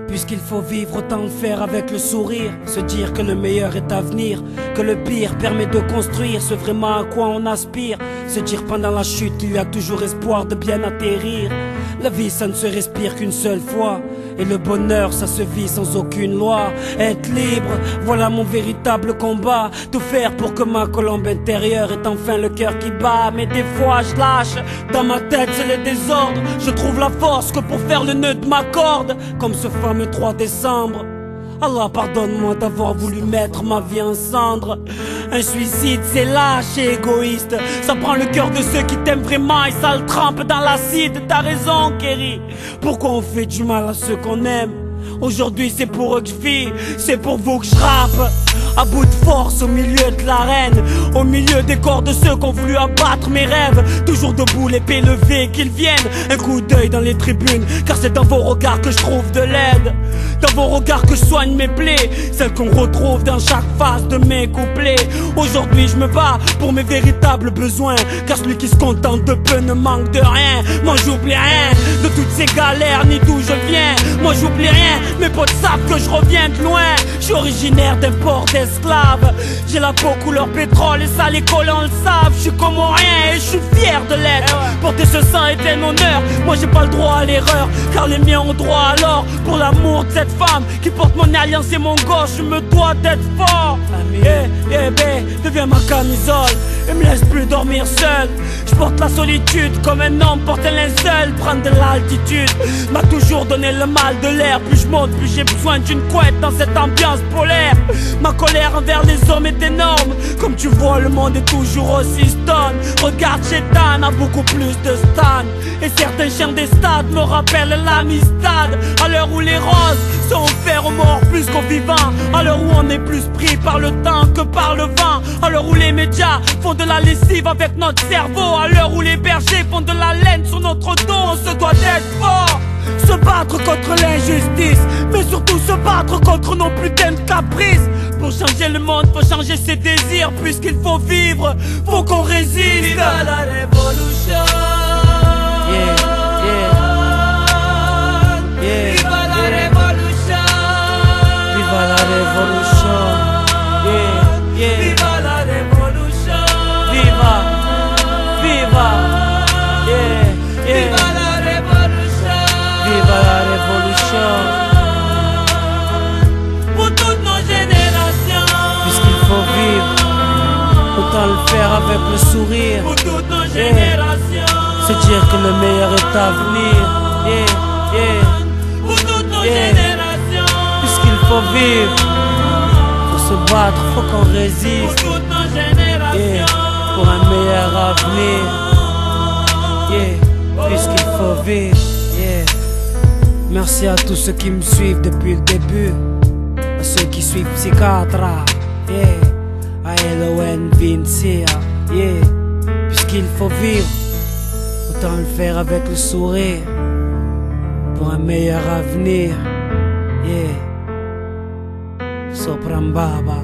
Puisqu'il faut vivre, autant le faire avec le sourire. Se dire que le meilleur est à venir, que le pire permet de construire ce vraiment à quoi on aspire. Se dire pendant la chute qu'il y a toujours espoir de bien atterrir. La vie ça ne se respire qu'une seule fois, et le bonheur ça se vit sans aucune loi. Être libre, voilà mon véritable combat. Tout faire pour que ma colombe intérieure ait enfin le cœur qui bat. Mais des fois je lâche, dans ma tête c'est le désordre. Je trouve la force que pour faire le nœud de ma corde. Comme ce fameux 3 décembre. Allah pardonne-moi d'avoir voulu mettre ma vie en cendres. Un suicide c'est lâche et égoïste. Ça prend le cœur de ceux qui t'aiment vraiment et ça le trempe dans l'acide. T'as raison Kerry, pourquoi on fait du mal à ceux qu'on aime? Aujourd'hui c'est pour eux que je vis, c'est pour vous que je rappe. À bout de force au milieu de l'arène, au milieu des corps de ceux qui ont voulu abattre mes rêves. Toujours debout l'épée levée, qu'ils viennent. Un coup d'œil dans les tribunes, car c'est dans vos regards que je trouve de l'aide. Dans vos regards que je soigne mes plaies, celles qu'on retrouve dans chaque phase de mes couplets. Aujourd'hui je me bats pour mes véritables besoins, car celui qui se contente de peu ne manque de rien. Moi j'oublie rien de toutes ces galères ni d'où je viens. Moi j'oublie rien, mes potes savent que je reviens de loin. Je suis originaire d'un port d'esclaves. J'ai la peau couleur pétrole et ça les collants le savent. Je suis comorien et je suis fier de l'être. Porter ce sang est un honneur, moi j'ai pas le droit à l'erreur, car les miens ont droit alors. Pour l'amour de cette femme qui porte mon alliance et mon gauche, je me dois d'être fort. Deviens ma camisole et me laisse plus dormir seul. Je porte la solitude comme un homme porte un linceul. Prendre de l'altitude m'a toujours donné le mal de l'air. Plus je monte, plus j'ai besoin d'une couette dans cette ambiance polaire. Ma colère envers les hommes est énorme. Comme tu vois, le monde est toujours aussi stone. Regarde, Chétan a beaucoup plus de stan. Et certains chiens des stades me rappellent l'amistad. À l'heure où les roses sont offerts aux morts plus qu'aux vivants. À l'heure où on est plus pris par le temps que par le vent. À l'heure où les médias font de la lessive avec notre cerveau. À l'heure où les bergers font de la laine sur notre dos. On se doit d'être fort. Se battre contre l'injustice, mais surtout se battre contre nos putains de caprices. Pour changer le monde, faut changer ses désirs. Puisqu'il faut vivre, faut qu'on résiste. Viva la révolution. Viva la révolution. Viva la révolution. Viva la révolution. Viva, viva, Viva la révolution. viva la révolution. Pour toutes nos générations. Puisqu'il faut vivre, autant le faire avec le sourire. Pour toutes nos générations. Se dire que le meilleur est à venir. Pour toutes nos générations. Puisqu'il faut vivre, faut se battre, faut qu'on Pour résiste. toutes nos générations. Pour un meilleur avenir. Puisqu'il faut vivre. Merci à tous ceux qui me suivent depuis le début. À ceux qui suivent Psychiatra. À Elowen Vincia. Puisqu'il faut vivre, autant le faire avec le sourire. Pour un meilleur avenir. Soprambaba.